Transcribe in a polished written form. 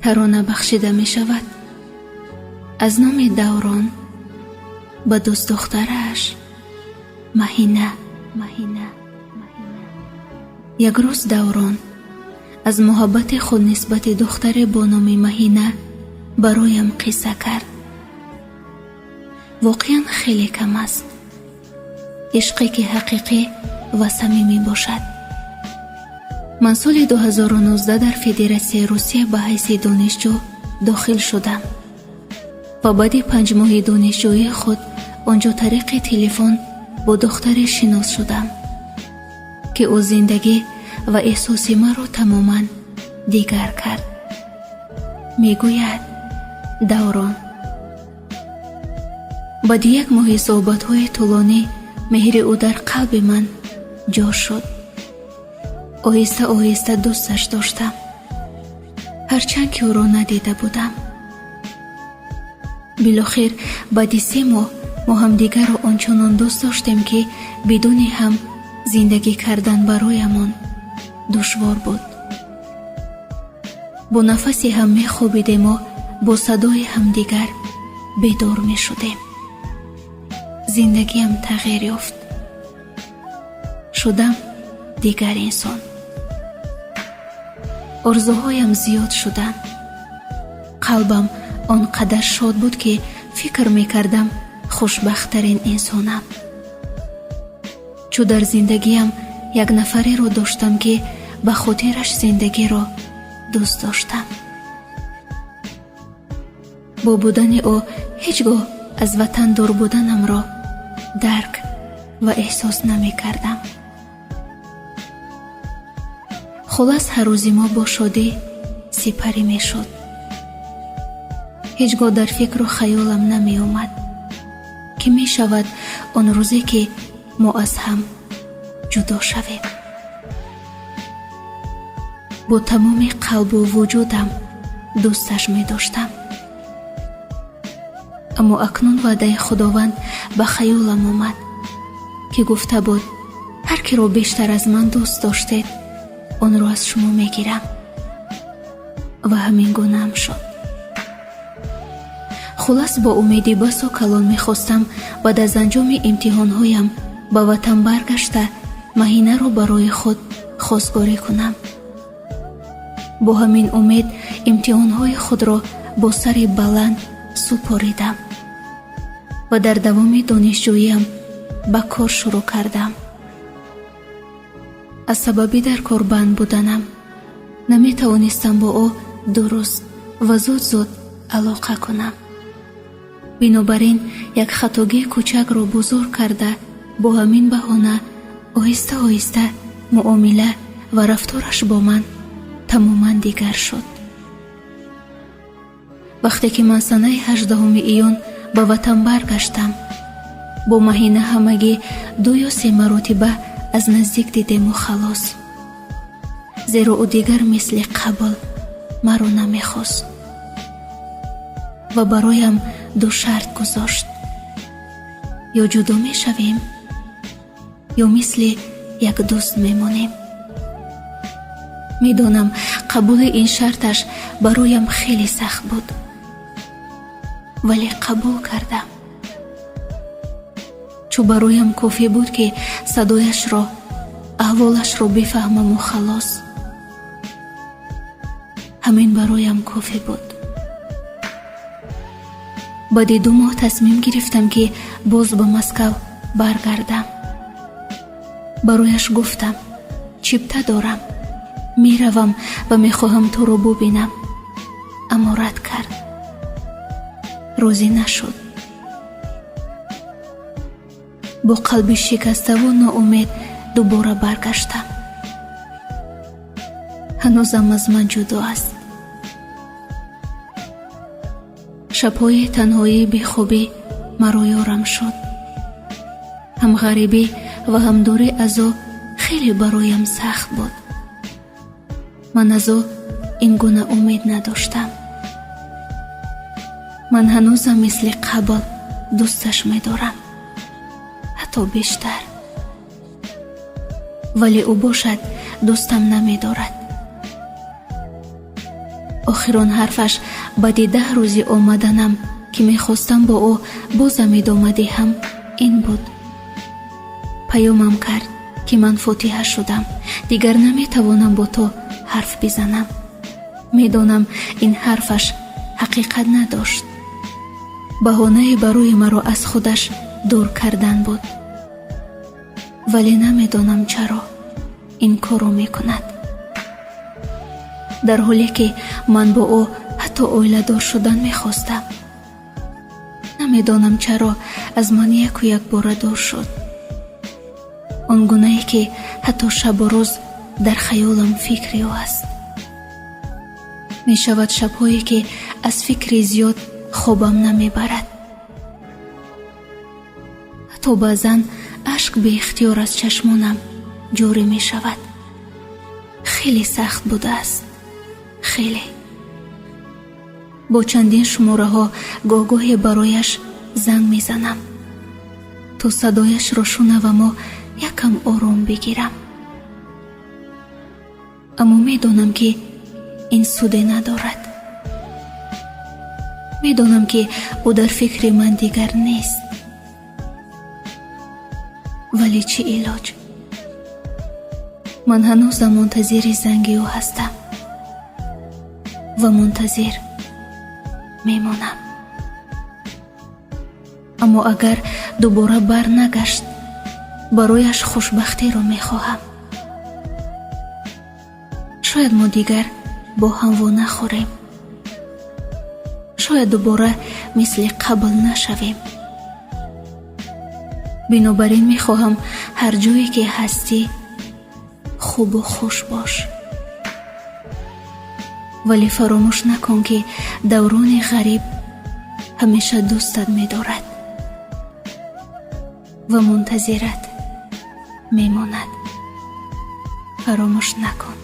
тарона бахшида ми шавад. аз номи Даврон ба дӯст духтараш Маҳина. як рӯз Даврон аз муҳаббати худ нисбати духтаре бо номи Маҳина бароям қисса кард. воқеан хеле кам аст ишқе ки ҳақиқӣ ва самимӣ бошад. ман соли 2019 дар Федератсияи Русия ба ҳайси донишҷӯ дохил шудам ва баъди 5 моҳи донишҷӯии худ онҷо тариқи телефон бо духтаре шинос шудам ки ӯ зиндагӣ ва эҳсоси маро тамоман дигар кард. мегӯяд: Даврон, баъди 1 моҳи суҳбатҳои тӯлонӣ меҳри ӯ дар қалби ман ҷо шуд. оҳиста оҳиста дӯсташ доштам, ҳарчанд ки ӯро надида будам. билохир баъди 3 моҳ мо ҳамдигарро ончунон дӯст доштем ки бидуни ҳам зиндагӣ кардан бароямон душвор буд. бо нафаси ҳам мехобидему, бо садои ҳамдигар бедор мешудем. зиндагиам тағйир ёфт. шудам дигар инсон. орзуҳоям зиёд шуданд. қалбам он қадар шод буд ки фикр мекардам хушбахттарин инсонам. чӯ дар зиндагиам як нафареро доштам ки ба хотираш зиндагиро дӯст доштам. бо будани ӯ ҳеҷ гоҳ аз ватан дур буданамро дарк ва эҳсос намекардам. хулас ҳар рӯзи мо бо шодӣ сипарӣ мешуд. ҳеҷ гоҳ дар фикру хаёлам намеомад ки мешавад он рӯзе ки мо аз ҳам ҷудо шавем. бо тамоми қалбу вуҷудам дӯсташ медоштам. аммо акнун ваъдаи худованд ба хаёлам омад ки гуфта буд: ҳар киро бештар аз ман дӯст доштед, онро аз шумо мегирам. ва ҳамин гунаам шуд. хулас бо умеди басу калон мехостам баъд аз анҷоми имтиҳонҳоям ба ватан баргашта Маҳинаро барои худ хосгорӣ кунам. бо ҳамин умед имтиҳонҳои худро бо сари баланд супоридам ва дар давоми донишҷӯиам ба кор шурӯъ кардам. аз сабаби дар кор банд буданам наметавонистам бо ӯ дуруст ва зуд алоқа кунам. бинобар ин як хатогии кӯчакро бузург карда, бо ҳамин баҳона оҳиста оҳиста муомила ва рафтораш бо ман тамоман дигар шуд. вақте ки ман санаи 18 июн ба ватан баргаштам, бо Маҳина ҳамагӣ 2 ё 3 маротиба аз наздик дидему халос. зеро ӯ дигар мисли қабл маро намехост ва бароям 2 шарт гузошт: ё ҷудо мешавем, ё мисли як дӯст мемонем. медонам қабули ин шарташ бароям хеле сахт буд, вале қабул кардам. чӯ бароям кофӣ буд ки садояшро, аҳволашро бифаҳмаму халос. ҳамин бароям кофӣ буд. баъди 2 моҳ тасмим гирифтам ки боз ба Москав баргардам. барояш гуфтам: чипта дорам, меравам ва мехоҳам туро бубинам. аммо рад кард. розӣ нашуд. бо қалби шикаставу ноумед дубора баргаштам. ҳанӯзам аз ман ҷудо аст. шабҳои танҳоӣ бехубӣ маро ёрам шуд. ҳам ғарибӣ ва ҳам дурӣ аз ӯ хеле бароям сахт буд. ман аз ӯ ин гуна умед надоштам. ман ҳанӯзам мисли қабл дӯсташ медорам, ҳатто бештар. вале ӯ бошад дӯстам намедорад. охирон ҳарфаш баъди 10 рӯзи омаданам ки мехостам бо ӯ бозамид омадӣ ҳам ин буд. паёмам кард ки ман фотиҳа шудам, дигар наметавонам бо то ҳарф бизанам. медонам ин ҳарфаш ҳақиқат надошт. баҳонае барои маро аз худаш дур кардан буд. вале намедонам чаро ин корро мекунад. дар ҳоле ки ман бо ӯ ҳатто оиладор шудан мехостам. намедонам чаро аз ман яку якбора дур шуд. он гунае ки ҳатто шабу рӯз дар хаёлам фикри ӯ аст. мешавад шабҳое ки аз фикри зиёд хобам намебарад. ҳатто баъзан ашк беихтиёр аз чашмонам ҷорӣ мешавад. хеле сахт будааст, хеле. бо чандин шумораҳо гоҳ-гоҳе барояш занг мезанам, то садояшро шунаваму якам ором бигирам. аммо медонам ки ин суде надорад. медонам ки ӯ дар фикри ман дигар нест. вале чӣ илоҷ? ман ҳанӯзам мунтазири занги ӯ ҳастам ва мунтазир мемонам. аммо агар дубора бар нагашт, барояш хушбахтиро мехоҳам. шояд мо дигар бо ҳам вонахӯрем. шояд дубора мисли қабл нашавем. бинобар ин мехоҳам ҳар ҷое ки ҳастӣ хубу хуш бош. вале фаромӯш накун ки даврони ғариб ҳамеша дӯстат медорад ва мунтазират мемонад. фаромӯш накун.